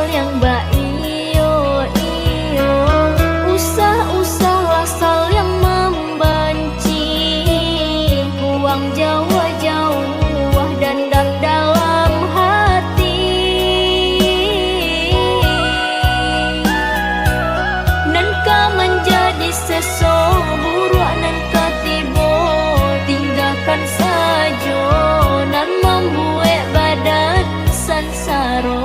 asal yang iyo iyo, usah asal yang membenci, buang jauh-jauh dendam dalam hati. Nan kau menjadi seseorang nan katibo tinggalkan saja, nan membuat badan sansaro.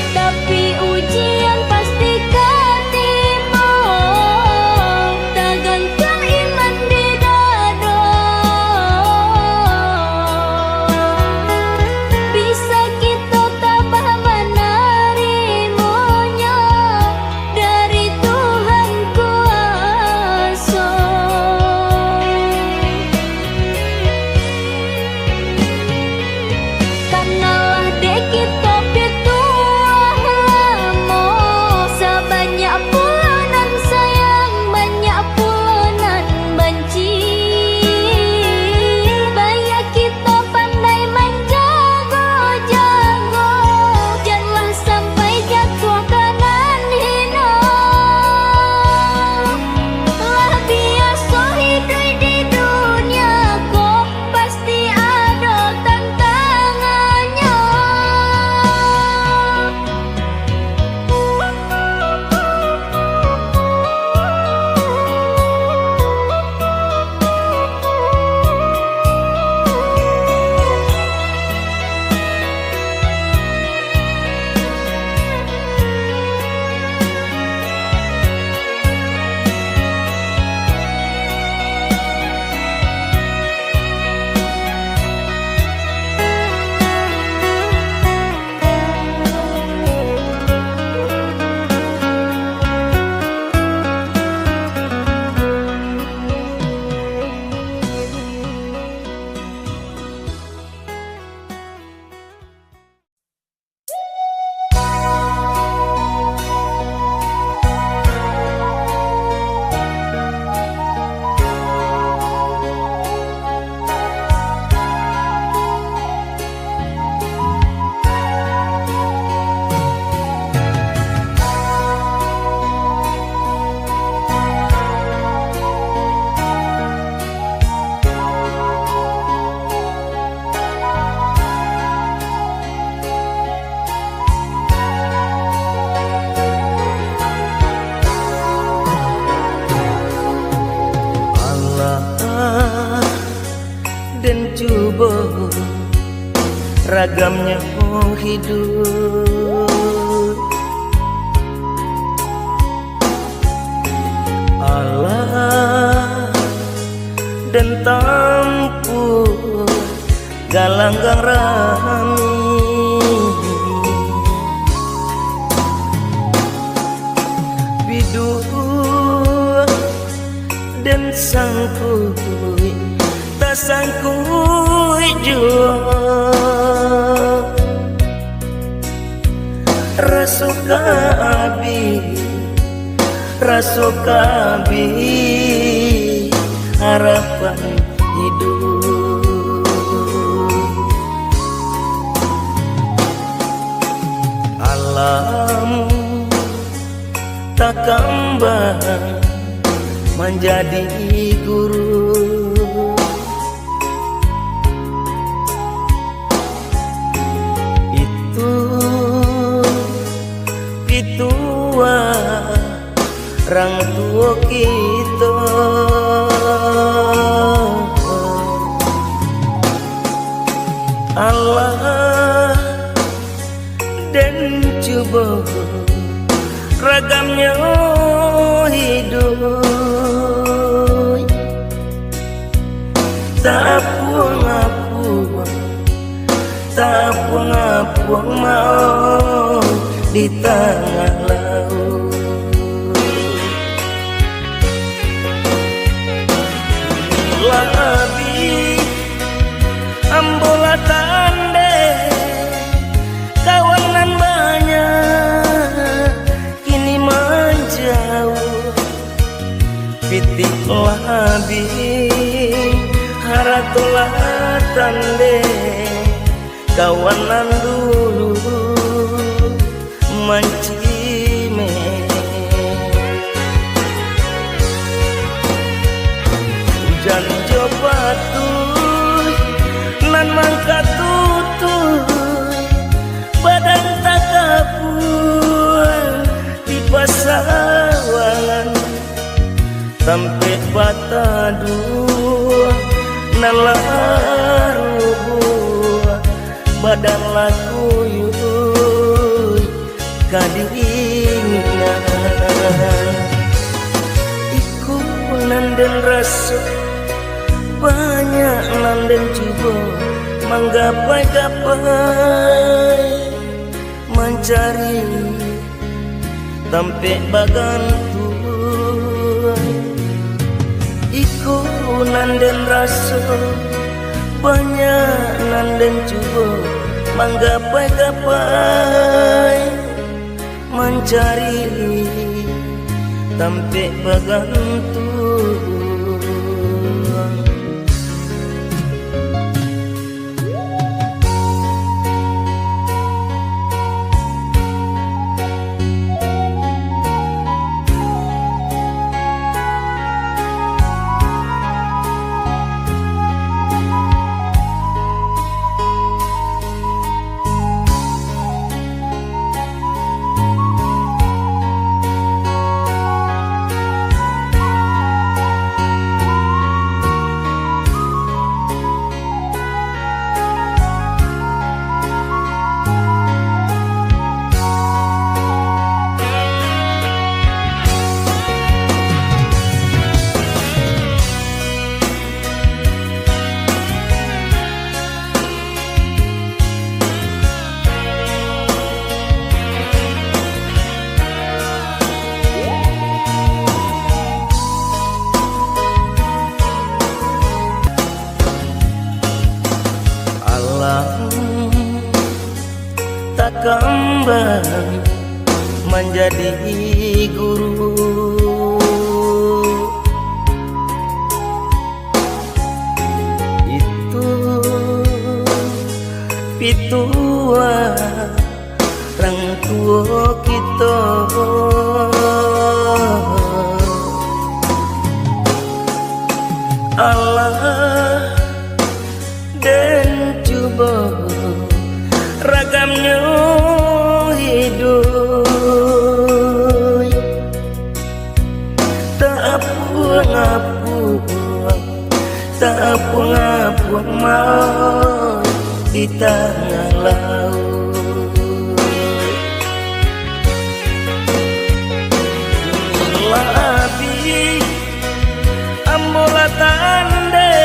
Tapi ujian pasti katimo, tagangkan iman di dado. Bisa kita tabah menerimonya dari Tuhan kuasa. Kanalah dek kita pituah lamo, sebanyak pulanan sayang, banyak pulanan benci. Bayak kita pandai menjago-jago, janganlah sampai jatuh kanan hina. Lah biasa hidup di dunia kok pasti ada tantangannya. Dan coba ragamnya hidup, Allah dan tampur galanggang rami, bidu dan sangkui tak sangkui jua, rasuka abi harapan hidup. Alam tak kembang menjadi guru, orang tua kita. Allah dan coba ragamnya hidup, tak puang mau di tengah laut. Labi ambola tande kawanan banyak kini menjauh, pitik labi haratulah tande kawanan dulu mancime hujan jopatuy nan mangka tutuy badan tak kapuan di pasawangan sampai bata dua nalaru badan laku yuy kadingan iku nanden rasa banyak nanden coba menggapai-gapai mencari sampai bagantuan iku nanden rasa banyak nanden coba menggapai-gapai mencari sampai bagantuan. Tak kembang menjadi guru itu pitua orang tua kita Allah dan coba ragamnya hidup tak apa-apa mau di tengah laut labi ambola tande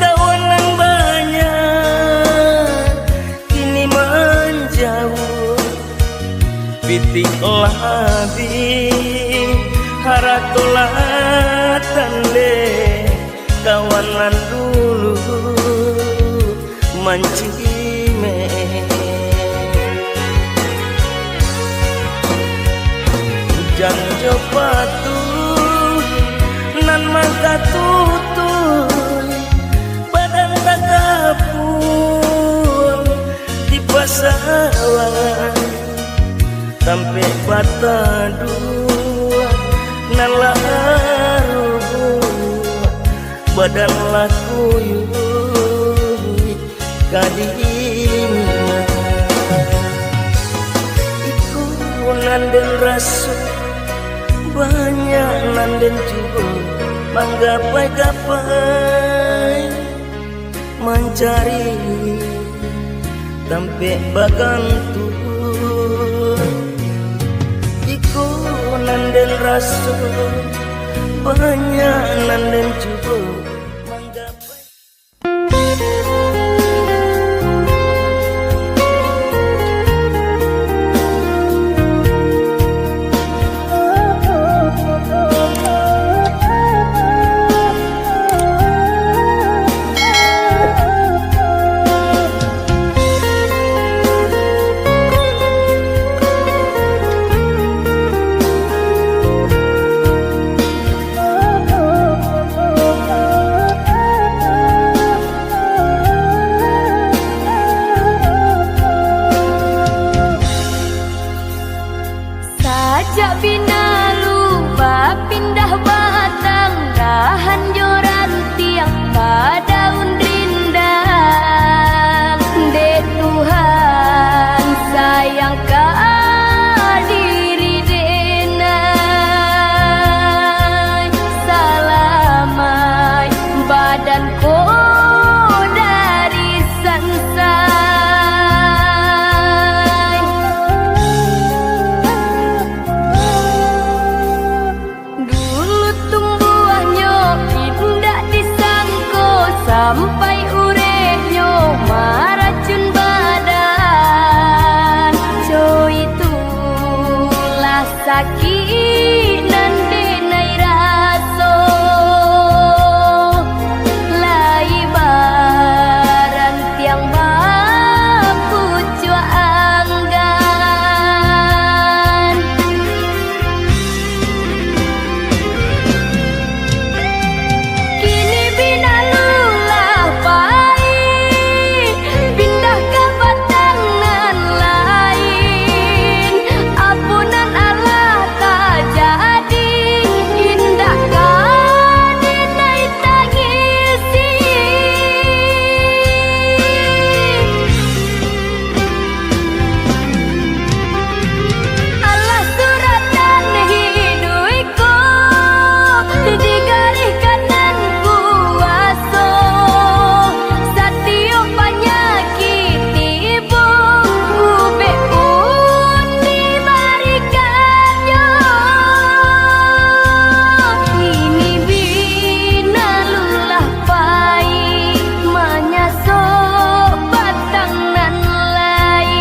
kawanan banyak kini menjauh pitik labi haratolah tande kawanan dulu mancime hujan jopatu nan mangka tutuy badan tak kapun di pasawangan sampai bata dua nan laru badan laku yuy kadingan iku nanden rasa banyak nanden juga menggapai-gapai mencari sampai bagantuan iku nanden rasa banyak nanden juga menggapai. sakit nande nai raso lai baran tiang bapu cua anggan kini bina lulah pai pindah ke batangan lain ampunan Allah tak jadi indah kadi nai tangisi Allah suratan hiduiku di garis kanan kuaso satio penyakit ibu ube undi barikannya ini bina lulah pai manyaso batangan lain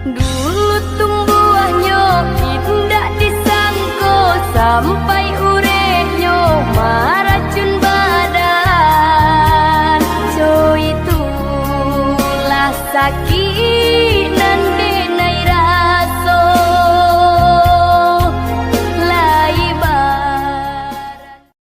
dulu tumbuhnya indah disangko sampai uretnya maracun badan so itulah sakit